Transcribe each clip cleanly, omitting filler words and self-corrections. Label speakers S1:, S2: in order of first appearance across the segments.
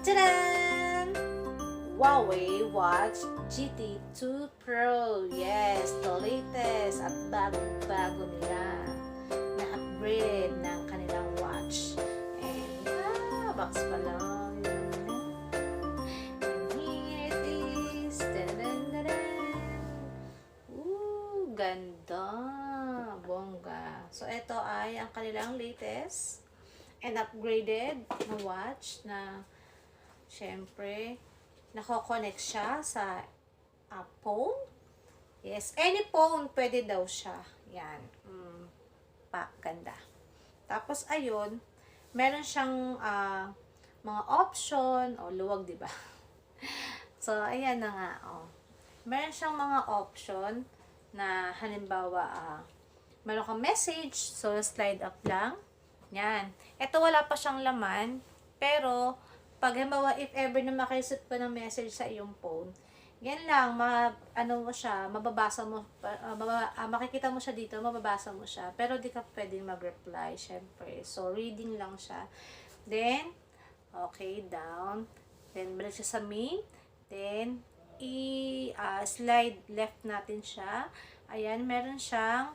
S1: Tadaan! Huawei Watch GT2 Pro. Yes, the latest at bagong-bago nila na upgrade ng kanilang watch. And, box pa lang. And here it is. Tadadadadaan! Ganda! Bongga. So, ito ay ang kanilang latest and upgraded na watch na syempre nako-connect siya sa phone. Yes, any phone pwede daw siya. Yan. Ganda. Tapos ayun, meron siyang mga option o luwag, 'di ba? So ayan na nga, meron siyang mga option na halimbawa meron kang message, so slide up lang. Yan. Ito wala pa siyang laman, pero pag halimbawa if ever na makaisip ka ng message sa iyong phone, yan lang, mo siya, mababasa mo, makikita mo siya dito, mababasa mo siya, pero di ka pwedeng mag-reply, syempre. So, reading lang siya. Then, okay, down. Then, balik siya sa main. Then, slide left natin siya. Ayan, meron siyang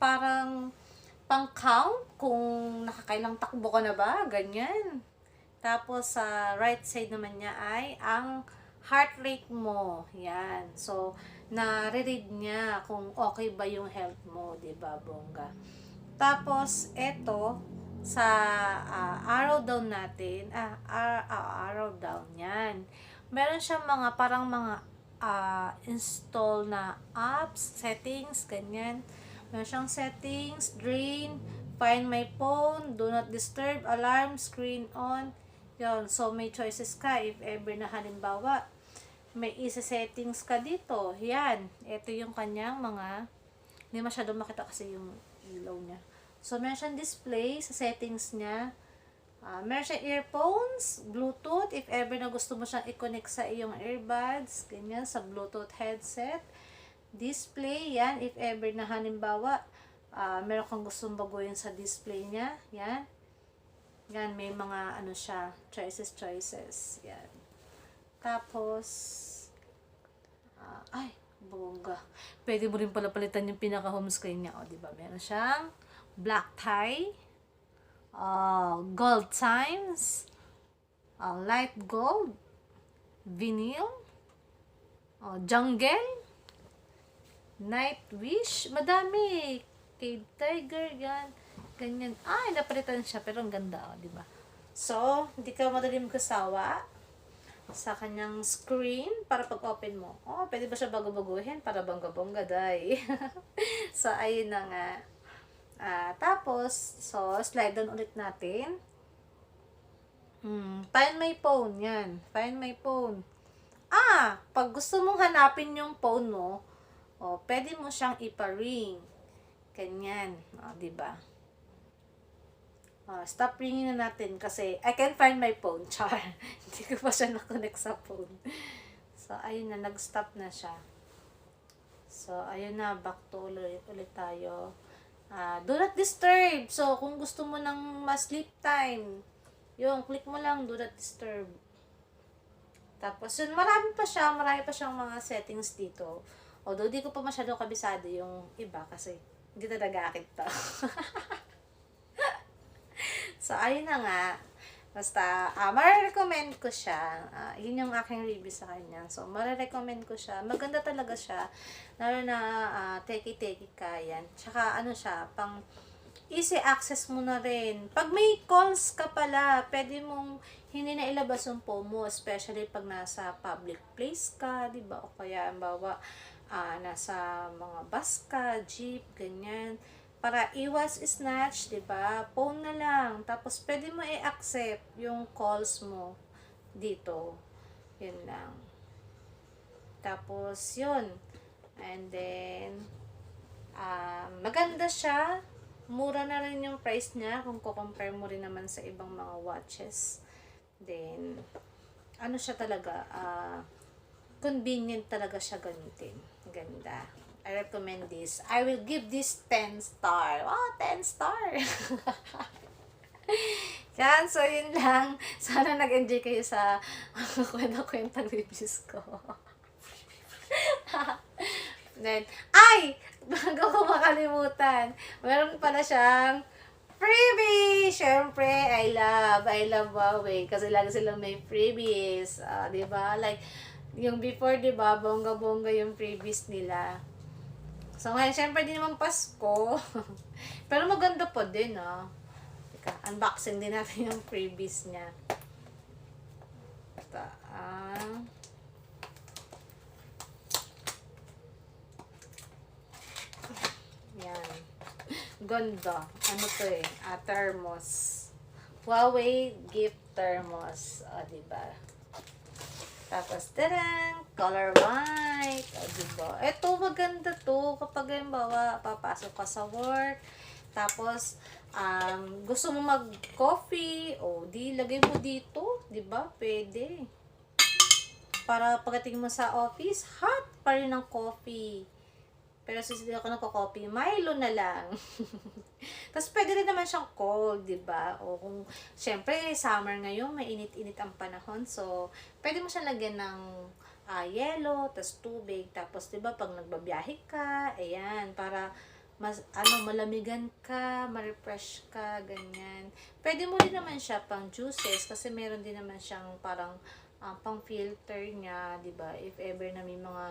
S1: parang pang-count kung nakakailang takbo ka na ba, ganyan. Tapos, sa right side naman niya ay ang heart rate mo. Yan. So, nare-read niya kung okay ba yung health mo, diba, bongga? Tapos, eto, sa arrow down natin, arrow down, yan. Meron siyang mga, parang mga install na apps, settings, ganyan. Meron siyang settings, drain, find my phone, do not disturb, alarm, screen on. Yun. So, may choices ka if ever na halimbawa may isa-settings ka dito. Yan. Ito yung kanyang mga, hindi masyadong makita kasi yung ilaw niya. So, meron siyang display sa settings niya. Meron siyang earphones, Bluetooth, if ever na gusto mo siyang i-connect sa iyong earbuds, ganyan, sa Bluetooth headset. Display, yan, if ever na halimbawa, meron kang gustong baguhin sa display niya, yan. Yan, may mga, siya, choices, yan. Tapos, bongga. Pwede mo rin pala palitan yung pinaka-home screen niya, diba? Meron siyang black tie, gold times, light gold, vinyl, jungle, night wish, madami, cave tiger, yan, ganyan. Napalitan siya, pero ang ganda, diba? So, hindi ka madaling magkasawa sa kanyang screen para pag-open mo. Pwede ba siya bago-baguhin para bongga-bongga, day? So, ayun na nga. Tapos, so, slide down ulit natin. Find my phone, yan. Find my phone. Pag gusto mong hanapin yung phone mo, pwede mo siyang ipa-ring. Ganyan, diba? Stop ringing na natin kasi I can't find my phone. Char. Hindi ko pa siya na-connect sa phone. So, ayun na. Nag-stop na siya. So, ayun na. Back to ulit tayo. Do not disturb. So, kung gusto mo ng sleep time, yung click mo lang, do not disturb. Tapos, yun, marami pa siyang mga settings dito. Although, di ko pa masyado kabisado yung iba kasi hindi talaga akin to. So, ayun na nga. Basta, marirecommend ko siya. Yun yung aking review sa kanya. So, marirecommend ko siya. Maganda talaga siya. Lalo na teki-teki ka yan. Tsaka, siya, pang easy access mo na rin. Pag may calls ka pala, pwede mong hindi na ilabas yung phone mo. Especially pag nasa public place ka, diba? O kaya, bawa, nasa mga bus ka, jeep, ganyan. Para iwas snatch, diba? Phone na lang. Tapos, pwede mo i-accept yung calls mo dito. Yun lang. Tapos, yun. And then, maganda siya. Mura na rin yung price niya kung kukompare mo rin naman sa ibang mga watches. Then, siya talaga, convenient talaga siya gamitin. Ganda. I recommend this. I will give this 10 star. 10 star! Yan, so yun lang. Sana nag-enjoy kayo sa kwenta-kwentang reviews ko. Then, ay! Bago ko makalimutan, meron pala siyang freebie! Siyempre, I love Huawei. Kasi lagi silang may freebies. Di ba? Like, yung before, di ba, bongga-bongga yung freebies nila. So, ngayon, siyempre, di naman Pasko. Pero maganda po din, Teka, unboxing din natin yung freebies niya. Ito, yan. Ganda. Ano to thermos. Huawei gift thermos. Diba? Tapos, tarang! Color white. Diba? Ito, maganda to. Kapag, halimbawa, papasok ka sa work. Tapos, gusto mo mag-coffee. Di, lagay mo dito. Diba? Pwede. Para pagdating mo sa office, hot pa rin ang coffee. Pero since hindi ako nagko-coffee, Milo na lang. Tapos pwede rin naman siyang cold, di ba? O kung, syempre, summer ngayon, mainit-init ang panahon. So, pwede mo siyang lagyan ng yelo, tapos tubig. Tapos, di ba, pag nagbabiyahe ka, ayan, para malamigan ka, ma-refresh ka, ganyan. Pwede mo rin naman siya pang juices, kasi meron din naman siyang parang pang filter niya, di ba? If ever na may mga